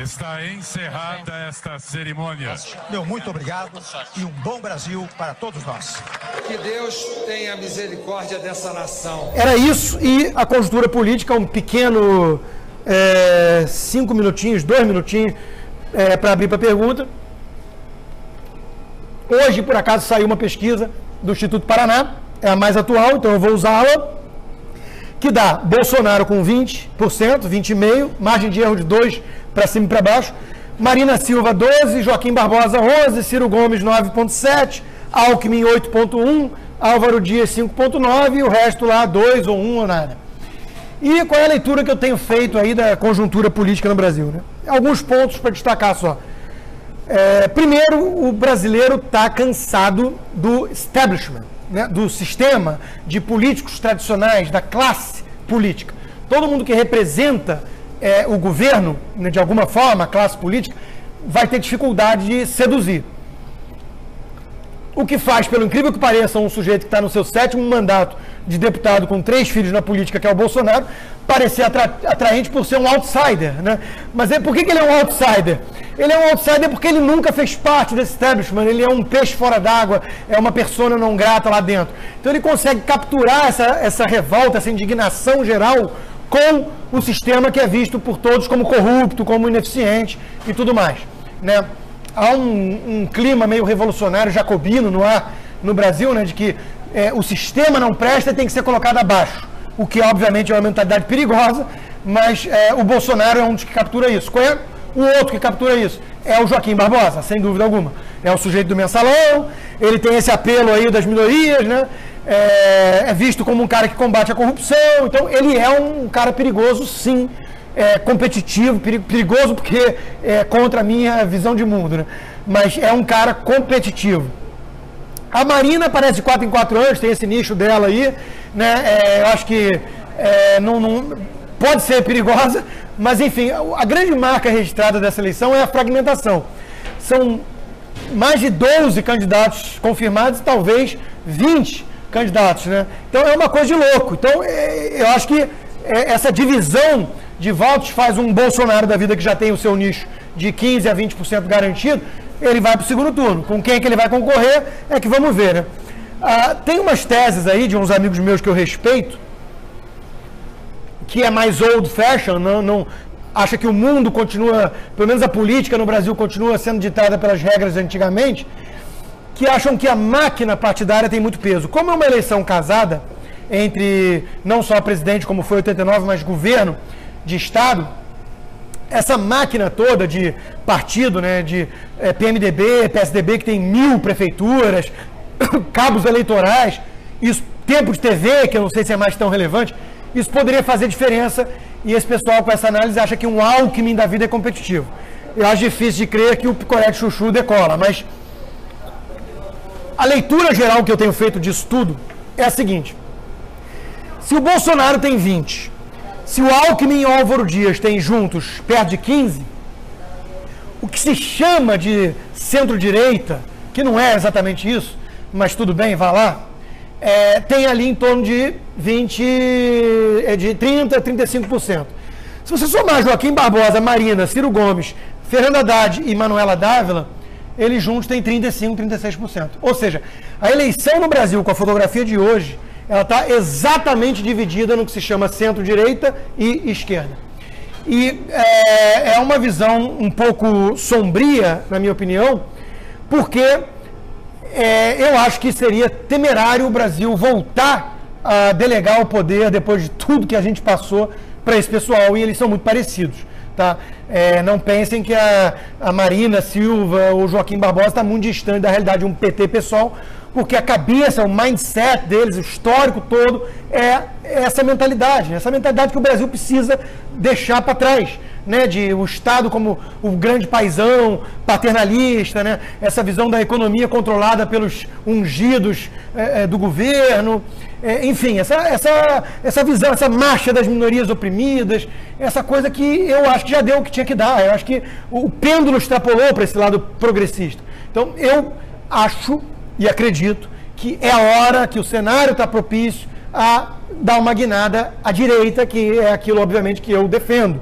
Está encerrada esta cerimônia. Meu muito obrigado e um bom Brasil para todos nós. Que Deus tenha misericórdia dessa nação. Era isso e a conjuntura política, um pequeno 5 minutinhos, 2 minutinhos para abrir para pergunta. Hoje, por acaso, saiu uma pesquisa do Instituto Paraná, é a mais atual, então eu vou usá-la, que dá Bolsonaro com 20%, 20,5%, margem de erro de 2% para cima e para baixo, Marina Silva 12%, Joaquim Barbosa 11%, Ciro Gomes 9,7%, Alckmin 8,1%, Álvaro Dias 5,9% e o resto lá 2 ou 1 ou nada. E qual é a leitura que eu tenho feito aí da conjuntura política no Brasil, né? Alguns pontos para destacar só. Primeiro, o brasileiro está cansado do establishment, né, do sistema de políticos tradicionais, da classe política. Todo mundo que representa o governo, né, de alguma forma, a classe política, vai ter dificuldade de seduzir. O que faz, pelo incrível que pareça, um sujeito que está no seu 7º mandato de deputado com 3 filhos na política, que é o Bolsonaro, parecer atraente por ser um outsider, né? Mas por que ele é um outsider? Ele é um outsider porque ele nunca fez parte desse establishment, ele é um peixe fora d'água, é uma persona não grata lá dentro. Então ele consegue capturar essa revolta, essa indignação geral com o sistema que é visto por todos como corrupto, como ineficiente e tudo mais, né? Há um clima meio revolucionário, jacobino no ar no Brasil, né, de que o sistema não presta e tem que ser colocado abaixo, o que obviamente é uma mentalidade perigosa, mas o Bolsonaro é um dos que captura isso. Qual é o outro que captura isso? É o Joaquim Barbosa, sem dúvida alguma. É o sujeito do mensalão, ele tem esse apelo aí das minorias, né? É visto como um cara que combate a corrupção, então ele é um cara perigoso, sim. Competitivo, perigoso porque é contra a minha visão de mundo, né? Mas é um cara competitivo. A Marina aparece de 4 em 4 anos, tem esse nicho dela aí, né? Eu acho que não pode ser perigosa, mas enfim, a grande marca registrada dessa eleição é a fragmentação. São mais de 12 candidatos confirmados e talvez 20 candidatos, né? Então é uma coisa de louco. Então eu acho que essa divisão de votos faz um Bolsonaro da vida que já tem o seu nicho de 15% a 20% garantido, ele vai para o segundo turno. Com quem é que ele vai concorrer é que vamos ver, né? Tem umas teses aí de uns amigos meus que eu respeito, que é mais old fashion, não acha que o mundo continua, pelo menos a política no Brasil continua sendo ditada pelas regras de antigamente, que acham que a máquina partidária tem muito peso. Como é uma eleição casada entre não só presidente, como foi 89, mas governo de Estado, essa máquina toda de partido, né, de PMDB, PSDB, que tem 1000 prefeituras, cabos eleitorais, isso, tempo de TV, que eu não sei se é mais tão relevante, isso poderia fazer diferença, e esse pessoal com essa análise acha que um Alckmin da vida é competitivo. Eu acho difícil de crer que o picolé de chuchu decola, mas a leitura geral que eu tenho feito disso tudo é a seguinte: se o Bolsonaro tem 20%, se o Alckmin e o Álvaro Dias têm juntos perto de 15%, o que se chama de centro-direita, que não é exatamente isso, mas tudo bem, vá lá, tem ali em torno de 30% a 35%. Se você somar Joaquim Barbosa, Marina, Ciro Gomes, Fernando Haddad e Manuela Dávila, eles juntos têm 35%, 36%. Ou seja, a eleição no Brasil, com a fotografia de hoje, ela está exatamente dividida no que se chama centro-direita e esquerda. E é uma visão um pouco sombria, na minha opinião, porque eu acho que seria temerário o Brasil voltar a delegar o poder, depois de tudo que a gente passou, para esse pessoal, e eles são muito parecidos. Tá? Não pensem que a Marina Silva ou Joaquim Barbosa está muito distante da realidade de um PT pessoal, porque a cabeça, o mindset deles, o histórico todo, é essa mentalidade que o Brasil precisa deixar para trás, né? De o Estado como o grande paizão, paternalista, né? Essa visão da economia controlada pelos ungidos do governo, enfim, essa visão, essa marcha das minorias oprimidas, essa coisa que eu acho que já deu o que tinha que dar. Eu acho que o pêndulo extrapolou para esse lado progressista. Então, eu acho e acredito que é a hora que o cenário está propício a dar uma guinada à direita, que é aquilo, obviamente, que eu defendo.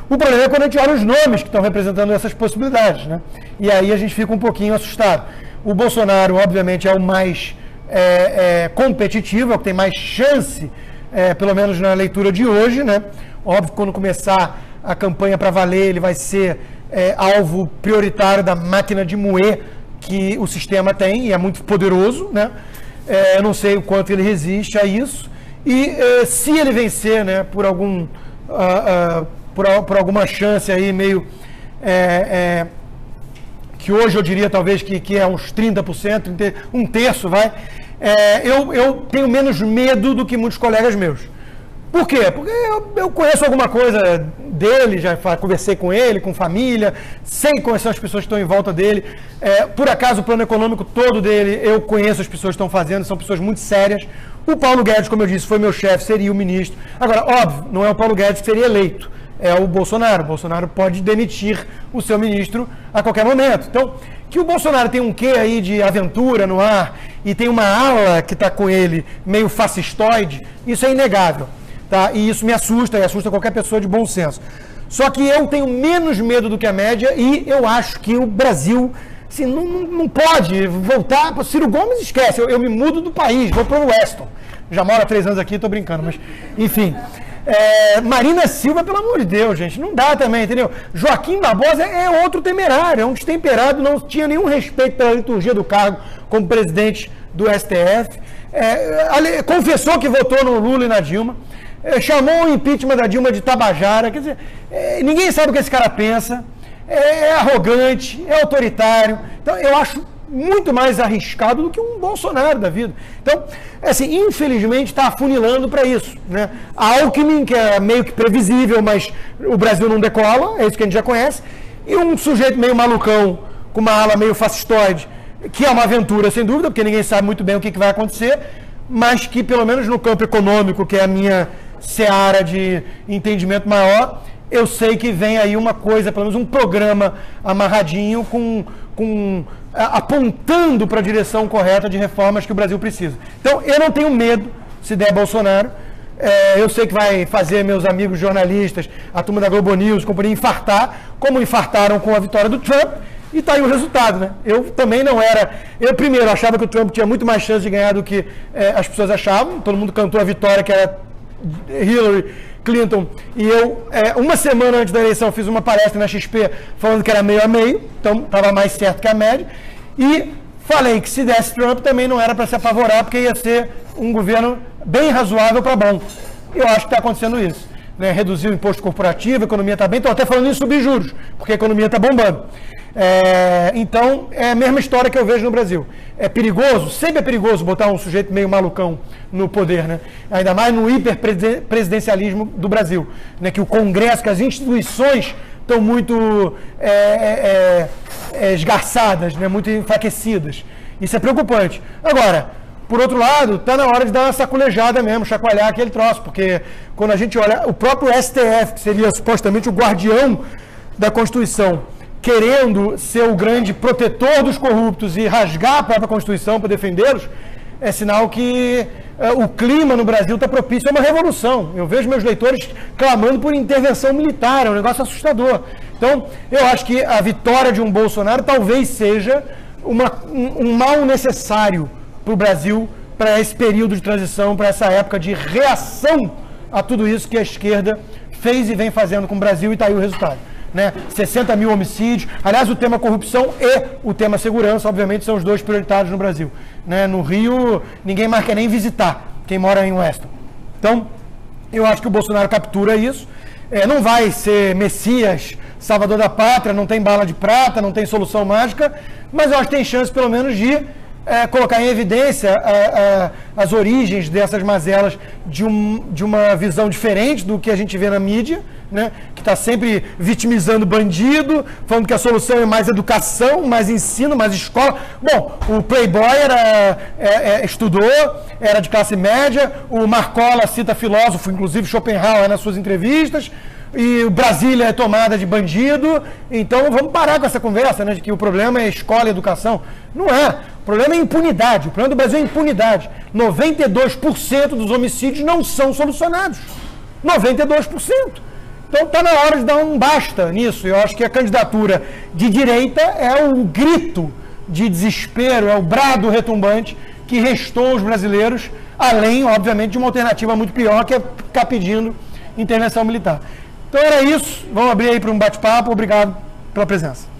O problema é quando a gente olha os nomes que estão representando essas possibilidades, né? E aí a gente fica um pouquinho assustado. O Bolsonaro, obviamente, é o mais competitivo, é o que tem mais chance, pelo menos na leitura de hoje, né? Óbvio que quando começar a campanha para valer, ele vai ser alvo prioritário da máquina de moer que o sistema tem, e é muito poderoso, né? Eu não sei o quanto ele resiste a isso. E se ele vencer, né, por alguma chance aí meio que hoje eu diria talvez que é uns 30%, um terço, vai, eu tenho menos medo do que muitos colegas meus. Por quê? Porque eu conheço alguma coisa dele, já conversei com ele, com família, sei quais são as pessoas que estão em volta dele. Por acaso, o plano econômico todo dele, eu conheço as pessoas que estão fazendo, são pessoas muito sérias. O Paulo Guedes, como eu disse, foi meu chefe, seria o ministro. Agora, óbvio, não é o Paulo Guedes que seria eleito, é o Bolsonaro. O Bolsonaro pode demitir o seu ministro a qualquer momento. Então, que o Bolsonaro tem um quê aí de aventura no ar e tem uma ala que está com ele meio fascistoide, isso é inegável. Tá? E isso me assusta, e assusta qualquer pessoa de bom senso. Só que eu tenho menos medo do que a média e eu acho que o Brasil assim, não pode voltar para Ciro Gomes, esquece, eu me mudo do país, vou para o Weston. Já moro há 3 anos aqui, estou brincando, mas enfim. Marina Silva, pelo amor de Deus, gente, não dá também, entendeu? Joaquim Barbosa é outro temerário, é um destemperado, não tinha nenhum respeito pela liturgia do cargo como presidente do STF. Confessou que votou no Lula e na Dilma. Chamou o impeachment da Dilma de Tabajara, quer dizer, ninguém sabe o que esse cara pensa, é arrogante, é autoritário, então eu acho muito mais arriscado do que um Bolsonaro da vida. Então, assim, infelizmente está afunilando para isso, né? A Alckmin, que é meio que previsível, mas o Brasil não decola, é isso que a gente já conhece, e um sujeito meio malucão, com uma ala meio fascistoide, que é uma aventura, sem dúvida, porque ninguém sabe muito bem o que vai acontecer, mas que, pelo menos no campo econômico, que é a minha seara de entendimento maior, eu sei que vem aí uma coisa, pelo menos um programa amarradinho, apontando para a direção correta de reformas que o Brasil precisa. Então, eu não tenho medo, se der Bolsonaro. Eu sei que vai fazer meus amigos jornalistas, a turma da Globo News, companhia, infartar, como infartaram com a vitória do Trump, e está aí o resultado, né? Eu também não era... Eu, primeiro, achava que o Trump tinha muito mais chance de ganhar do que as pessoas achavam. Todo mundo cantou a vitória, que era Hillary Clinton, e eu, uma semana antes da eleição, fiz uma palestra na XP falando que era meio a meio, então estava mais certo que a média, e falei que se desse Trump também não era para se apavorar, porque ia ser um governo bem razoável para bom. Eu acho que está acontecendo isso, né? Reduzir o imposto corporativo, a economia está bem, estou até falando em subir juros, porque a economia está bombando. Então, é a mesma história que eu vejo no Brasil. É perigoso, sempre é perigoso botar um sujeito meio malucão no poder, né? Ainda mais no hiperpresidencialismo do Brasil, né? Que o Congresso, que as instituições estão muito esgarçadas, né? Muito enfraquecidas. Isso é preocupante. Agora, por outro lado, está na hora de dar uma saculejada mesmo, chacoalhar aquele troço, porque quando a gente olha o próprio STF, que seria supostamente o guardião da Constituição, querendo ser o grande protetor dos corruptos e rasgar a própria Constituição para defendê-los, é sinal que o clima no Brasil está propício a uma revolução. Eu vejo meus leitores clamando por intervenção militar, é um negócio assustador. Então, eu acho que a vitória de um Bolsonaro talvez seja um mal necessário para o Brasil, para esse período de transição, para essa época de reação a tudo isso que a esquerda fez e vem fazendo com o Brasil, e está aí o resultado. Né? 60 mil homicídios. Aliás, o tema corrupção e o tema segurança, obviamente, são os dois prioritários no Brasil. Né? No Rio, ninguém mais quer nem visitar, quem mora em Weston. Então, eu acho que o Bolsonaro captura isso. Não vai ser Messias, salvador da pátria, não tem bala de prata, não tem solução mágica, mas eu acho que tem chance, pelo menos, de colocar em evidência as origens dessas mazelas de uma visão diferente do que a gente vê na mídia, né, que está sempre vitimizando bandido, falando que a solução é mais educação, mais ensino, mais escola. Bom, o Playboy estudou, era de classe média, o Marcola cita filósofo, inclusive Schopenhauer, nas suas entrevistas, e o Brasília é tomada de bandido. Então vamos parar com essa conversa, né, de que o problema é escola e educação. Não é. O problema é impunidade. O problema do Brasil é impunidade. 92% dos homicídios não são solucionados. 92%. Então está na hora de dar um basta nisso. Eu acho que a candidatura de direita é o grito de desespero, é o brado retumbante que restou aos brasileiros, além, obviamente, de uma alternativa muito pior, que é ficar pedindo intervenção militar. Então era isso. Vamos abrir aí para um bate-papo. Obrigado pela presença.